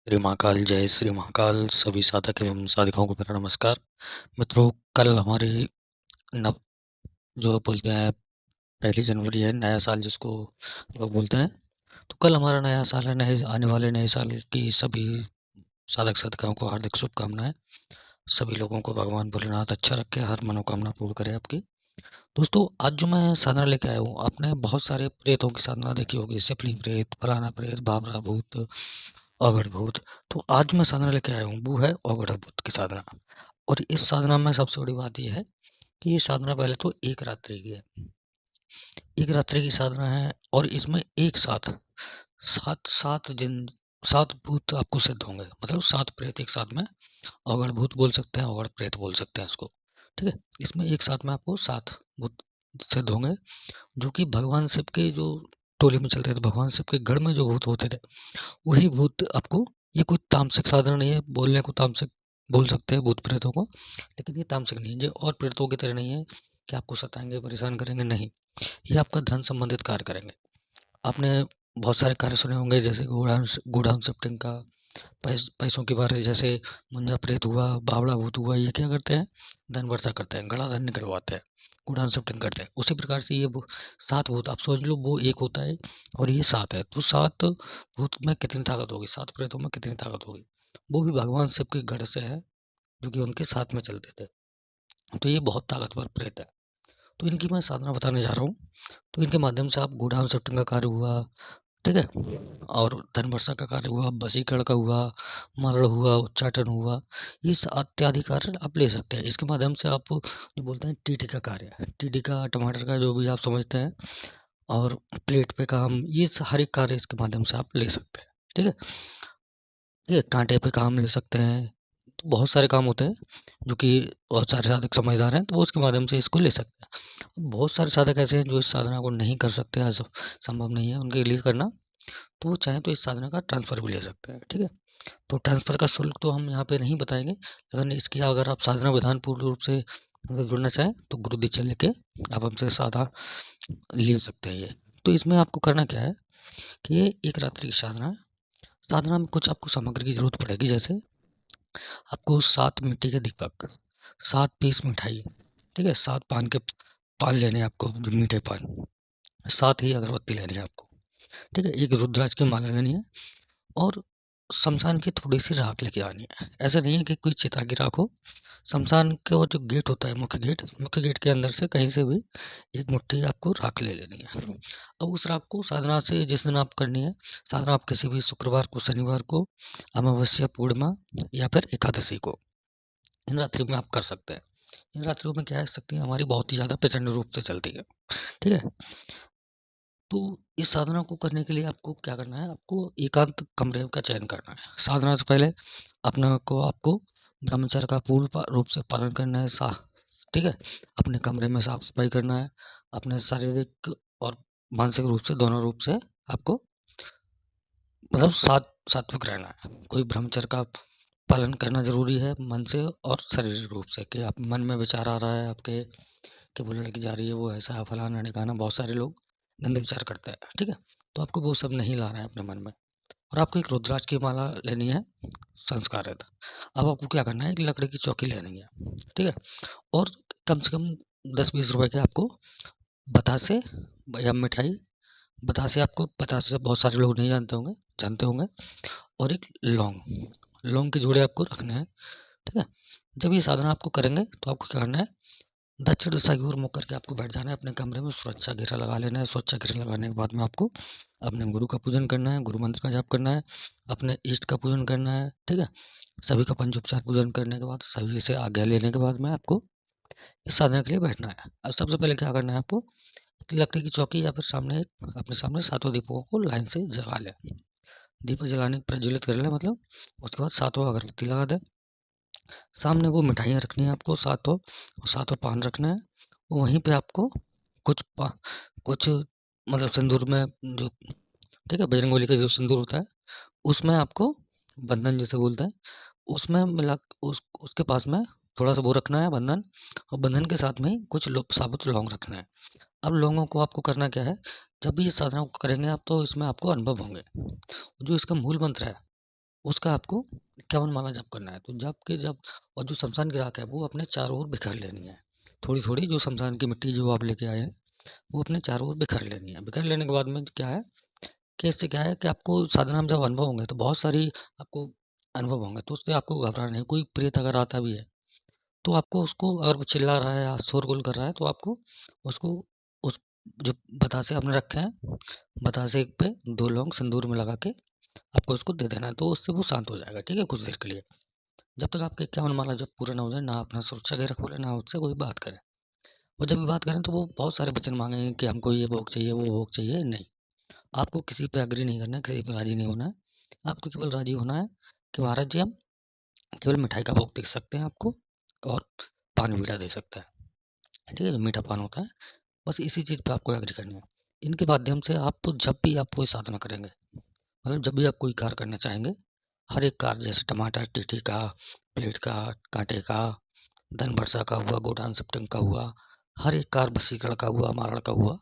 श्री महाकाल, जय श्री महाकाल। सभी साधक एवं साधिकाओं को मेरा नमस्कार। मित्रों, कल हमारी नव जो बोलते हैं 1 जनवरी है, नया साल जिसको लोग बोलते हैं। तो कल हमारा नया साल है। नए आने वाले नए साल की सभी साधक साधिकाओं को हार्दिक शुभकामनाएं। सभी लोगों को भगवान भोलेनाथ अच्छा रखे, हर मनोकामना पूर्ण करे आपकी। दोस्तों, आज जो मैं साधना लेके आया हूँ, आपने बहुत सारे प्रेतों की साधना देखी होगी। सिपली प्रेत, फलाना प्रेत, बाबरा भूत, अवगढ़ भूत। तो आज मैं साधना लेके आया हूँ, वो है अवगढ़ भूत की साधना। और इस साधना में सबसे बड़ी बात यह है कि ये साधना पहले तो एक रात्रि की है। एक रात्रि की साधना है और इसमें एक साथ सात सात दिन 7 भूत आपको सिद्ध होंगे। मतलब 7 प्रेत एक साथ में, अवगढ़ भूत बोल सकते हैं, अवगढ़ प्रेत बोल सकते हैं इसको। ठीक है, इसमें एक साथ में आपको 7 भूत सिद्ध होंगे, जो कि भगवान शिव के जो टोली में चलते थे, भगवान शिव के गढ़ में जो भूत होते थे, वही भूत आपको। ये कोई तामसिक साधना नहीं है। बोलने को तामसिक बोल सकते हैं भूत प्रेतों को, लेकिन ये तामसिक नहीं है। ये और प्रेतों की तरह नहीं है कि आपको सताएंगे, परेशान करेंगे, नहीं। ये आपका धन संबंधित कार्य करेंगे। आपने बहुत सारे कार्य सुने होंगे, जैसे गोडाउन शिफ्टिंग का, पैसों के बारे, जैसे मुंजा प्रेत हुआ, बावड़ा भूत हुआ। ये क्या करते हैं? धन वर्षा करते हैं, गड़ा धन निकलवाते हैं, गोडाउन शिफ्टिंग करते हैं। उसी प्रकार से ये 7 भूत आप समझ लो, वो एक होता है और ये 7 है। तो 7 भूत में कितनी ताकत होगी, 7 प्रेतों में कितनी ताकत होगी? वो भी भगवान शिव के गढ़ से है, जो कि उनके साथ में चलते थे। तो ये बहुत ताकतवर प्रेत है। तो इनकी मैं साधना बताने जा रहा हूँ। तो इनके माध्यम से आप गोडाउन शिफ्टिंग का कार्य हुआ, ठीक है, और धन वर्षा का कार्य हुआ, वशीकरण का हुआ, मरण हुआ, उच्चाटन हुआ, ये इत्यादि कार्य आप ले सकते हैं। इसके माध्यम से आप जो बोलते हैं टीटी का कार्य, टीटी का, टमाटर का, जो भी आप समझते हैं, और प्लेट पे काम, ये हर एक कार्य इसके माध्यम से आप ले सकते हैं। ठीक है, ये कांटे पे काम ले सकते हैं। तो बहुत सारे काम होते हैं जो कि बहुत सारे साधक समझदार हैं, तो वो उसके माध्यम से इसको ले सकते हैं। बहुत सारे साधक ऐसे हैं जो इस साधना को नहीं कर सकते, ऐसा संभव नहीं है उनके लिए करना। तो वो चाहें तो इस साधना का ट्रांसफ़र भी ले सकते हैं। ठीक है, तो ट्रांसफ़र का शुल्क तो हम यहाँ पे नहीं बताएंगे, लेकिन इसकी अगर आप साधना विधान पूर्ण रूप से हमसे जुड़ना चाहें तो गुरु दीक्षा लेके आप हमसे साधा ले सकते हैं ये। तो इसमें आपको करना क्या है कि ये एक रात्रि की साधना है। साधना में कुछ आपको सामग्री की ज़रूरत पड़ेगी, जैसे आपको 7 मिट्टी के दीपक, 7 पीस मिठाई, ठीक है, 7 पान लेने हैं आपको, जो मीठे पान, 7 ही अगरबत्ती लेनी है आपको। ठीक है, एक रुद्राक्ष की माला लेनी है और शमशान की थोड़ी-सी राख लेके आनी है। ऐसा नहीं है कि कोई चिता की राख हो। शमशान का वो जो गेट होता है, मुख्य गेट के अंदर से कहीं से भी एक मुट्ठी आपको राख ले लेनी है। अब उस राख को साधना से जिस दिन आप करनी है, साधना आप किसी भी शुक्रवार को, शनिवार को, अमावस्या, पूर्णिमा या फिर एकादशी को, इन रात्रियों में आप कर सकते हैं। इन रात्रियों में क्या है, शक्ति हमारी बहुत ही ज़्यादा प्रचंड रूप से चलती है। ठीक है? तो इस साधना को करने के लिए आपको क्या करना है, आपको एकांत कमरे का चयन करना है। साधना से पहले आपको ब्रह्मचर्य का रूप से पालन करना है। ठीक है, अपने कमरे में साफ सफाई करना है। अपने शारीरिक और मानसिक रूप से, दोनों रूप से आपको, मतलब सात्विक रहना है। कोई ब्रह्मचर्य का पालन करना जरूरी है, मन से और शारीरिक रूप से, कि आप मन में विचार आ रहा है आपके कि वो लड़की जा रही है, वो ऐसा है, फलाना ढिकाना, बहुत सारे लोग गंदे विचार करते हैं। ठीक है, तो आपको वो सब नहीं लाना है अपने मन में। और आपको एक रुद्राक्ष की माला लेनी है, संस्कारित। अब आपको क्या करना है, एक लकड़ी की चौकी लेनी है। ठीक है, और कम से कम 10-20 रुपए के आपको बतासे या मिठाई, बतासे, आपको बतासे से बहुत सारे लोग नहीं जानते होंगे, और एक लौंग, लौंग के जोड़े आपको रखने हैं। ठीक है, जब ये साधना आपको करेंगे तो आपको क्या करना है, दक्षिण दिशा की ओर मुँह करके आपको बैठ जाना है अपने कमरे में। सुरक्षा घेरा लगा लेना है। सुरक्षा घेरा लगाने के बाद में आपको अपने गुरु का पूजन करना है, गुरु मंत्र का जाप करना है, अपने इष्ट का पूजन करना है। ठीक है, सभी का पंचोपचार पूजन करने के बाद, सभी से आज्ञा लेने के बाद में आपको इस साधना के लिए बैठना है। अब सबसे पहले क्या करना है आपको, एक लकड़ी की चौकी या फिर अपने सामने 7 दीपों को लाइन से जला लें। दीप जलाने प्रज्वलित कर लें, मतलब उसके बाद 7वां अगरबत्ती लगा दें। सामने वो मिठाइयाँ रखनी है आपको, 7 और 7 पान रखना है। वहीं पे आपको कुछ कुछ, मतलब सिंदूर में जो, ठीक है, बजरंगबली का जो सिंदूर होता है, उसमें आपको बंधन जिसे बोलते हैं, उसमें मिला, उसके पास में थोड़ा सा वो रखना है बंधन, और बंधन के साथ में ही कुछ साबुत लौंग रखना है। अब लौंगों को आपको करना क्या है, जब भी इस साधना को करेंगे आप, तो इसमें आपको अनुभव होंगे। जो इसका मूल मंत्र है, उसका आपको 51 माला जप करना है। तो जप के जब और जो शमशान की राख है वो अपने चारों ओर बिखेर लेनी है। थोड़ी-थोड़ी जो शमशान की मिट्टी जो आप लेके आए हैं, वो अपने चारों ओर बिखेर लेनी है। बिखेर लेने के बाद में क्या है कि इससे क्या है कि आपको साधना में जब अनुभव होंगे तो बहुत सारी आपको अनुभव होंगे, तो उससे आपको घबराना नहीं। कोई प्रेत अगर आता भी है तो आपको उसको, अगर वो चिल्ला रहा है या शोरगुल कर रहा है, तो आपको उसको उस जो बतासे आपने रखे हैं, बतासे पे 2 लौंग सिंदूर में लगा के आपको उसको दे देना है, तो उससे वो शांत हो जाएगा, ठीक है, कुछ देर के लिए। जब तक आपके 51 माला जब पूरा ना हो जाए, ना अपना सुरक्षा घेरा खोले, ना उससे कोई बात करे। और जब भी बात करें तो वो बहुत सारे वचन मांगेंगे कि हमको ये भोग चाहिए, वो भोग चाहिए, नहीं। आपको किसी पे एग्री नहीं करना है, किसी पे राजी नहीं होना है। आपको केवल राजी होना है कि महाराज जी हम केवल मिठाई का भोग दे सकते हैं आपको, और पान मीठा दे सकता है, ठीक है, जो मीठा पान होता है, बस इसी चीज़ पे आपको एग्री करनी है। इनके माध्यम से आप जब भी आप कोई साधना करेंगे, मतलब जब भी आप कोई कार्य करना चाहेंगे, हर एक कार्य, जैसे टमाटर टीटी का, प्लेट का, कांटे का, धन वर्षा का हुआ, गोडान शिफ्टिंग का हुआ, हर एक कार्य, वशीकरण का हुआ, मारण का हुआ,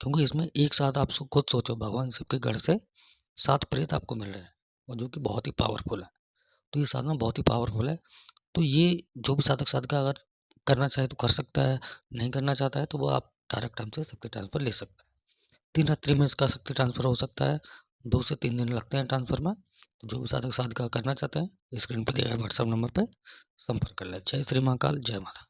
क्योंकि इसमें एक साथ आप खुद सोचो, भगवान शिव के घर से 7 प्रेत आपको मिल रहे हैं, और जो कि बहुत ही पावरफुल है। तो ये साधना बहुत ही पावरफुल है। तो ये जो भी साधक साधिका अगर करना चाहे तो कर सकता है, नहीं करना चाहता है तो वो आप डायरेक्ट हमसे शक्ति ट्रांसफ़र ले सकता है। 3 रात्रि में इसका शक्ति ट्रांसफ़र हो सकता है, 2 से 3 दिन लगते हैं ट्रांसफ़र में। तो जो भी साधक साधिका करना चाहते हैं, स्क्रीन पे दिए गए व्हाट्सएप नंबर पे संपर्क कर लें। जय श्री महाकाल, जय माता दी।